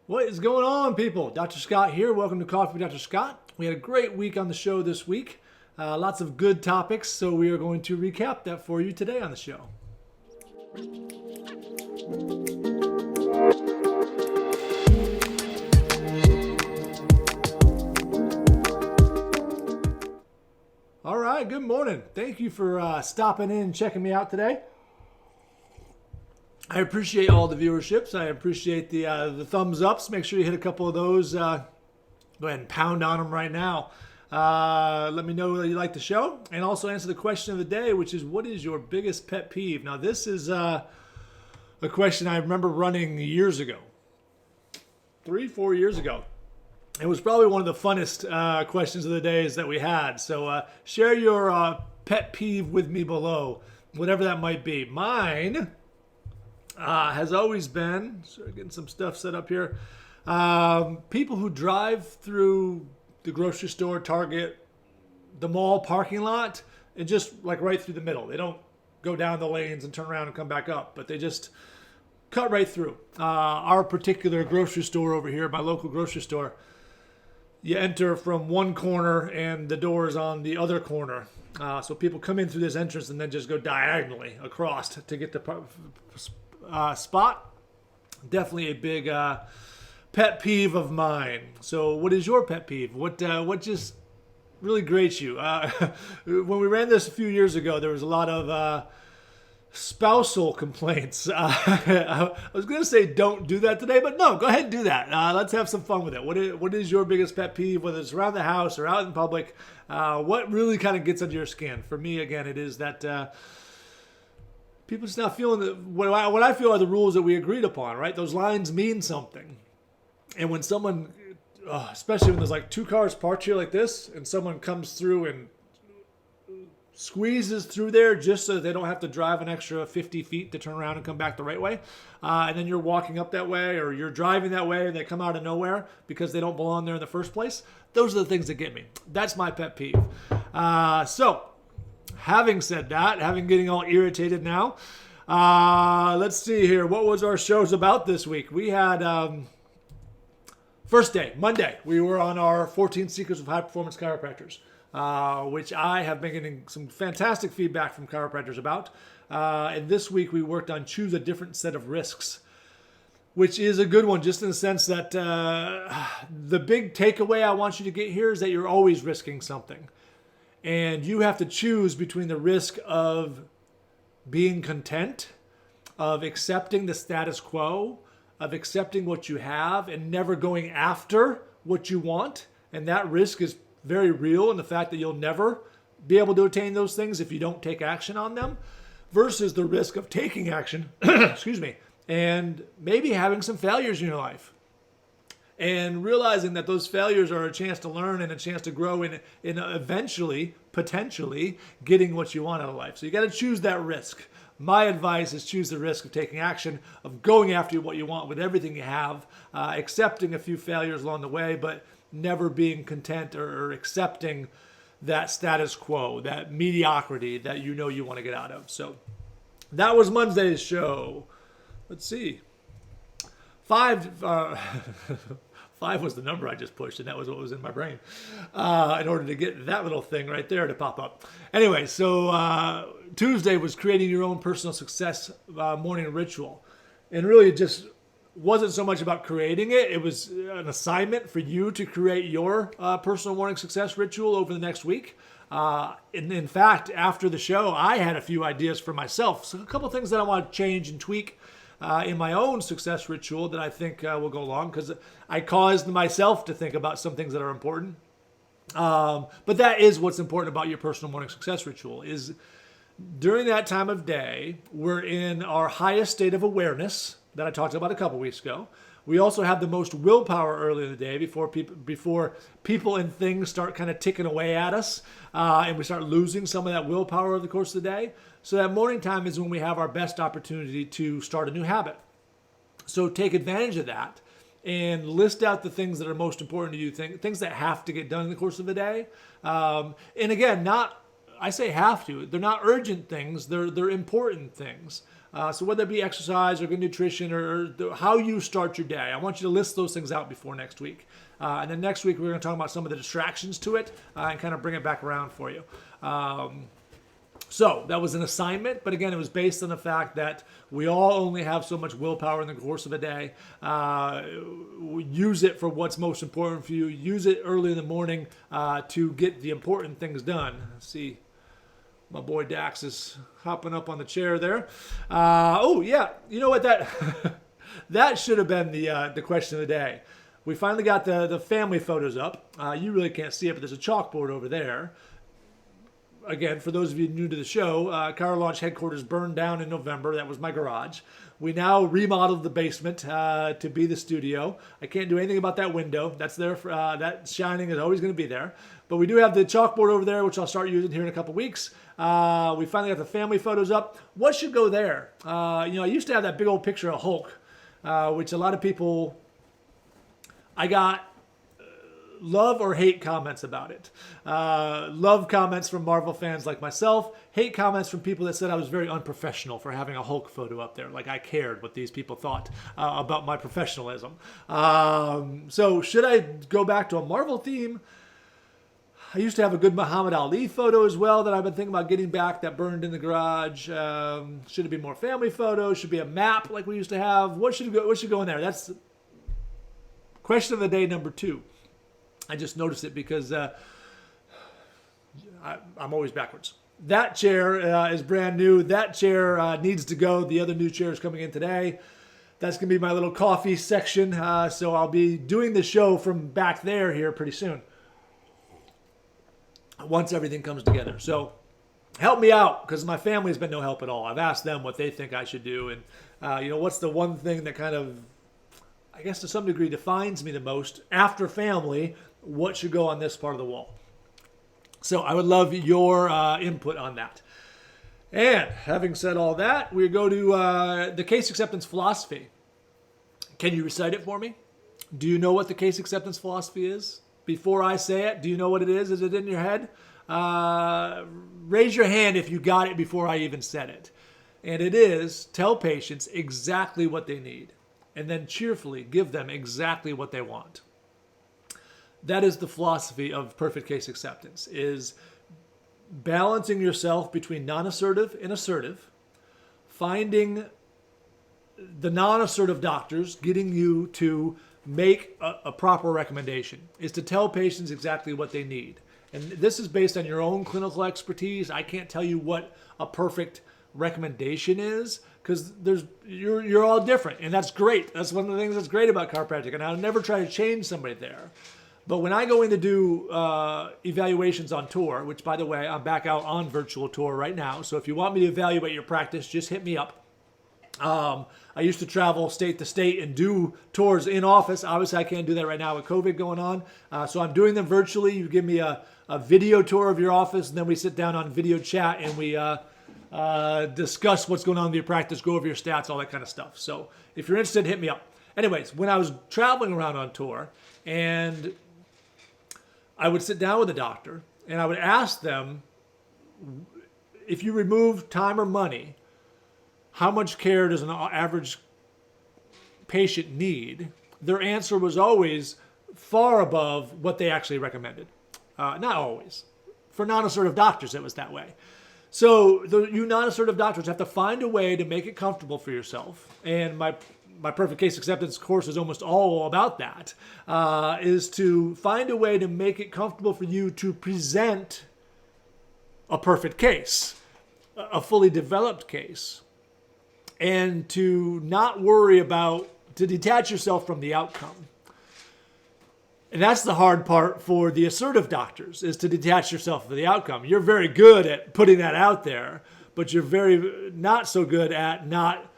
What is going on, people? Dr. Scott here. Welcome to Coffee with Dr. Scott. We had a great week on the show this week. Lots of good topics, so we are going to recap that for you today on the show. All right, good morning. Thank you for stopping in and checking me out today. I appreciate all the viewerships. I appreciate the thumbs ups. Make sure you hit a couple of those. Go ahead and pound on them right now. Let me know that you like the show, and also answer the question of the day, which is, what is your biggest pet peeve? Now, this is a question I remember running years ago, 3-4 years ago. It was probably one of the funnest questions of the days that we had. So share your pet peeve with me below, whatever that might be. Mine has always been, getting some stuff set up here, people who drive through the grocery store, Target, the mall parking lot, and just like right through the middle. They don't go down the lanes and turn around and come back up, but they just cut right through. Our particular grocery store over here, my local grocery store, you enter from one corner and the door is on the other corner. So people come in through this entrance and then just go diagonally across to get the spot. Definitely a big pet peeve of mine. So what is your pet peeve? What just really grates you? When we ran this a few years ago, there was a lot of spousal complaints. I was going to say don't do that today, but no, go ahead and do that. Let's have some fun with it. What is your biggest pet peeve, whether it's around the house or out in public? What really kind of gets under your skin? For me, again, it is that people just not feeling what I feel are the rules that we agreed upon, right? Those lines mean something. And when someone, especially when there's like two cars parked here like this, and someone comes through and squeezes through there just so that they don't have to drive an extra 50 feet to turn around and come back the right way. And then you're walking up that way or you're driving that way and they come out of nowhere because they don't belong there in the first place. Those are the things that get me. That's my pet peeve. So having said that, getting all irritated now, let's see here. What was our shows about this week? We had first day, Monday, we were on our 14 Secrets of High Performance Chiropractors. Which I have been getting some fantastic feedback from chiropractors about. And this week we worked on choose a different set of risks, which is a good one just in the sense that the big takeaway I want you to get here is that you're always risking something. And you have to choose between the risk of being content, of accepting the status quo, of accepting what you have and never going after what you want. And that risk is very real in the fact that you'll never be able to attain those things if you don't take action on them, versus the risk of taking action, excuse me, and maybe having some failures in your life and realizing that those failures are a chance to learn and a chance to grow in eventually, potentially getting what you want out of life. So you got to choose that risk. My advice is choose the risk of taking action, of going after what you want with everything you have, accepting a few failures along the way, but never being content or accepting that status quo, that mediocrity that you know you want to get out of. So that was Monday's show. Let's see. 5 was the number I just pushed, and that was what was in my brain in order to get that little thing right there to pop up. Anyway, so Tuesday was creating your own personal success morning ritual. And really just wasn't so much about creating it. It was an assignment for you to create your personal morning success ritual over the next week. And in fact, after the show, I had a few ideas for myself. So a couple things that I want to change and tweak in my own success ritual that I think will go along, because I caused myself to think about some things that are important. But that is what's important about your personal morning success ritual is during that time of day, we're in our highest state of awareness that I talked about a couple weeks ago. We also have the most willpower early in the day before people and things start kind of ticking away at us, and we start losing some of that willpower over the course of the day. So that morning time is when we have our best opportunity to start a new habit. So take advantage of that and list out the things that are most important to you, things that have to get done in the course of the day. And again, I say have to. They're not urgent things. They're important things. So whether it be exercise or good nutrition or how you start your day, I want you to list those things out before next week. And then next week, we're going to talk about some of the distractions to it and kind of bring it back around for you. So that was an assignment, but again, it was based on the fact that we all only have so much willpower in the course of a day. Use it for what's most important for you. Use it early in the morning to get the important things done. Let's see, my boy Dax is hopping up on the chair there. Oh yeah, you know what, that that should have been the question of the day. We finally got the family photos up. You really can't see it, but there's a chalkboard over there. Again, for those of you new to the show, Car Launch headquarters burned down in November. That was my garage. We now remodeled the basement to be the studio. I can't do anything about that window. That's there. That shining is always going to be there. But we do have the chalkboard over there, which I'll start using here in a couple weeks. We finally got the family photos up. What should go there? I used to have that big old picture of Hulk, which a lot of people, I got love or hate comments about it. Love comments from Marvel fans like myself. Hate comments from people that said I was very unprofessional for having a Hulk photo up there. Like I cared what these people thought about my professionalism. So should I go back to a Marvel theme? I used to have a good Muhammad Ali photo as well that I've been thinking about getting back that burned in the garage. Should it be more family photos? Should it be a map like we used to have? What should go in there? That's question of the day number 2. I just noticed it because I'm always backwards. That chair is brand new. That chair needs to go. The other new chair is coming in today. That's going to be my little coffee section. So I'll be doing the show from back there here pretty soon, once everything comes together. So help me out, because my family has been no help at all. I've asked them what they think I should do. And, what's the one thing that kind of, I guess to some degree, defines me the most after family? What should go on this part of the wall? So I would love your input on that. And having said all that, we go to the case acceptance philosophy. Can you recite it for me? Do you know what the case acceptance philosophy is? Before I say it, do you know what it is? Is it in your head? Raise your hand if you got it before I even said it. And it is, tell patients exactly what they need, and then cheerfully give them exactly what they want. That is the philosophy of perfect case acceptance, is balancing yourself between non-assertive and assertive, finding the non-assertive doctors, getting you to make a proper recommendation, is to tell patients exactly what they need. And this is based on your own clinical expertise. I can't tell you what a perfect recommendation is, because you're all different, and that's great. That's one of the things that's great about chiropractic, and I'll never try to change somebody there. But when I go in to do evaluations on tour, which, by the way, I'm back out on virtual tour right now, so if you want me to evaluate your practice, just hit me up. I used to travel state to state and do tours in office. Obviously, I can't do that right now with COVID going on. So I'm doing them virtually. You give me a video tour of your office, and then we sit down on video chat, and we discuss what's going on with your practice, go over your stats, all that kind of stuff. So if you're interested, hit me up. Anyways, when I was traveling around on tour, and I would sit down with a doctor, and I would ask them, if you remove time or money, how much care does an average patient need? Their answer was always far above what they actually recommended. Not always. For non-assertive doctors, it was that way. So you non-assertive doctors have to find a way to make it comfortable for yourself. And my perfect case acceptance course is almost all about that, is to find a way to make it comfortable for you to present a perfect case, a fully developed case, and to not worry about, to detach yourself from the outcome. And that's the hard part for the assertive doctors, is to detach yourself from the outcome. You're very good at putting that out there, but you're very not so good at not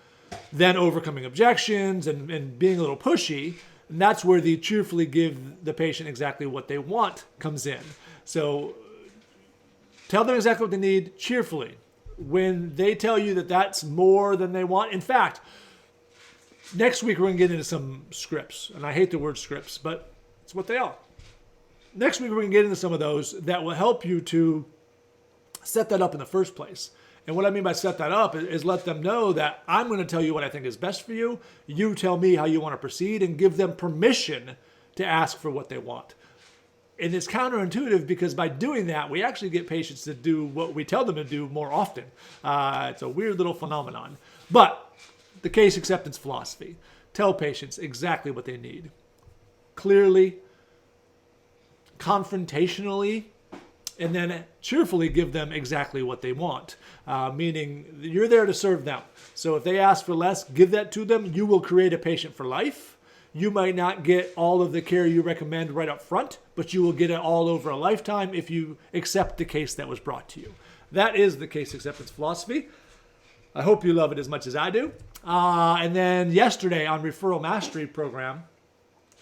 then overcoming objections and being a little pushy. And that's where the cheerfully give the patient exactly what they want comes in. So tell them exactly what they need cheerfully. When they tell you that that's more than they want. In fact, next week we're going to get into some scripts. And I hate the word scripts, but it's what they are. Next week we're going to get into some of those that will help you to set that up in the first place. And what I mean by set that up is let them know that I'm going to tell you what I think is best for you. You tell me how you want to proceed, and give them permission to ask for what they want. And it's counterintuitive, because by doing that, we actually get patients to do what we tell them to do more often. It's a weird little phenomenon. But the case acceptance philosophy: tell patients exactly what they need. Clearly, confrontationally, and then cheerfully give them exactly what they want, meaning you're there to serve them. So if they ask for less, give that to them. You will create a patient for life. You might not get all of the care you recommend right up front, but you will get it all over a lifetime if you accept the case that was brought to you. That is the case acceptance philosophy. I hope you love it as much as I do. And then yesterday on Referral Mastery Program,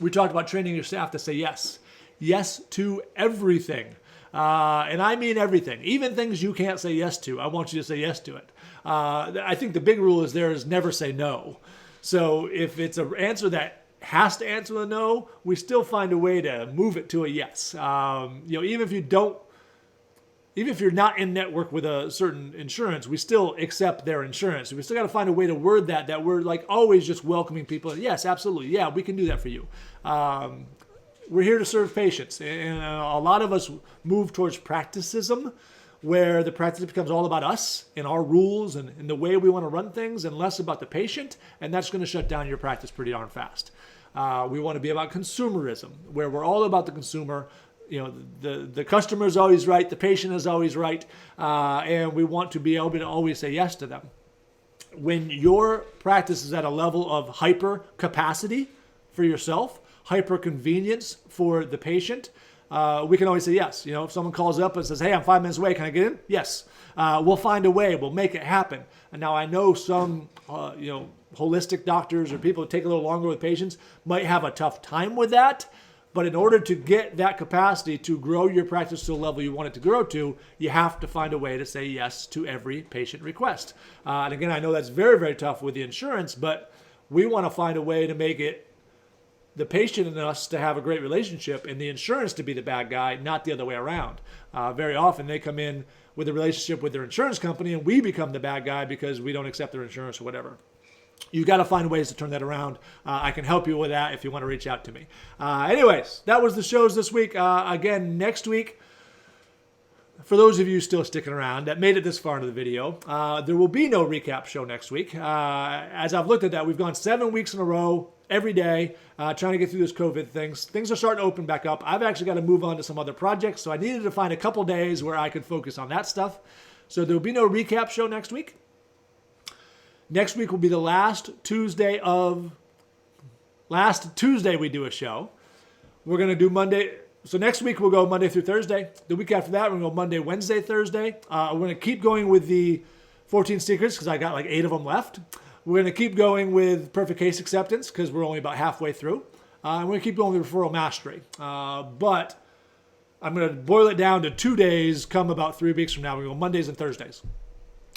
we talked about training your staff to say yes. Yes to everything. And I mean everything. Even things you can't say yes to, I want you to say yes to it. I think the big rule is never say no. So if it's an answer that has to answer a no, we still find a way to move it to a yes. Even if you're not in network with a certain insurance, we still accept their insurance. We still got to find a way to word that we're like always just welcoming people. Yes, absolutely. Yeah, we can do that for you. We're here to serve patients. And a lot of us move towards practicism, where the practice becomes all about us and our rules and the way we want to run things, and less about the patient. And that's going to shut down your practice pretty darn fast. We want to be about consumerism, where we're all about the consumer. The customer is always right, the patient is always right, and we want to be able to always say yes to them. When your practice is at a level of hyper capacity for yourself, hyper convenience for the patient, we can always say yes. If someone calls up and says, "Hey, I'm 5 minutes away, can I get in?" Yes. We'll find a way. We'll make it happen. And now I know some, holistic doctors or people who take a little longer with patients might have a tough time with that. But in order to get that capacity to grow your practice to the level you want it to grow to, you have to find a way to say yes to every patient request. And again, I know that's very, very tough with the insurance, but we want to find a way to make it the patient and us to have a great relationship, and the insurance to be the bad guy, not the other way around. Very often they come in with a relationship with their insurance company, and we become the bad guy because we don't accept their insurance or whatever. You got to find ways to turn that around. I can help you with that if you want to reach out to me. Anyways, that was the shows this week. Again, next week, for those of you still sticking around that made it this far into the video, there will be no recap show next week. As I've looked at that, we've gone 7 weeks in a row, every day, trying to get through this COVID things. Things are starting to open back up. I've actually got to move on to some other projects, so I needed to find a couple days where I could focus on that stuff. So there will be no recap show next week. Next week will be the last Tuesday we do a show. We're going to do Monday. So next week we'll go Monday through Thursday. The week after that, we're going to go Monday, Wednesday, Thursday. We're going to keep going with the 14 secrets because I got like 8 of them left. We're going to keep going with perfect case acceptance because we're only about halfway through. And we're going to keep going with referral mastery. But I'm going to boil it down to 2 days come about 3 weeks from now. We're going to go Mondays and Thursdays.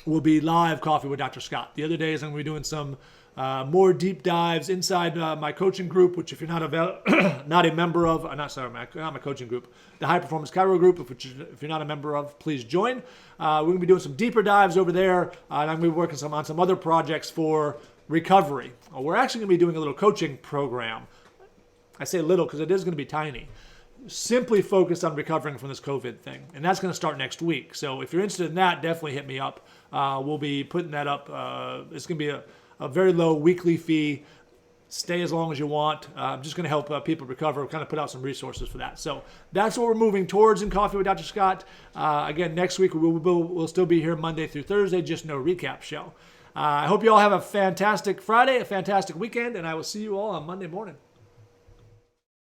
We'll be live coffee with Dr. Scott. The other days I'm going to be doing some more deep dives inside my coaching group, which if you're not a member of, not my coaching group, the High Performance Chiro group, if you're not a member of, please join. We're going to be doing some deeper dives over there, and I'm going to be working on some other projects for recovery. We're actually going to be doing a little coaching program. I say little because it is going to be tiny. Simply focused on recovering from this COVID thing. And that's going to start next week. So if you're interested in that, definitely hit me up. We'll be putting that up. It's going to be a very low weekly fee. Stay as long as you want. I'm just going to help people recover, kind of put out some resources for that. So that's what we're moving towards in Coffee with Dr. Scott. Again, next week we'll still be here Monday through Thursday, just no recap show. I hope you all have a fantastic Friday, a fantastic weekend, and I will see you all on Monday morning.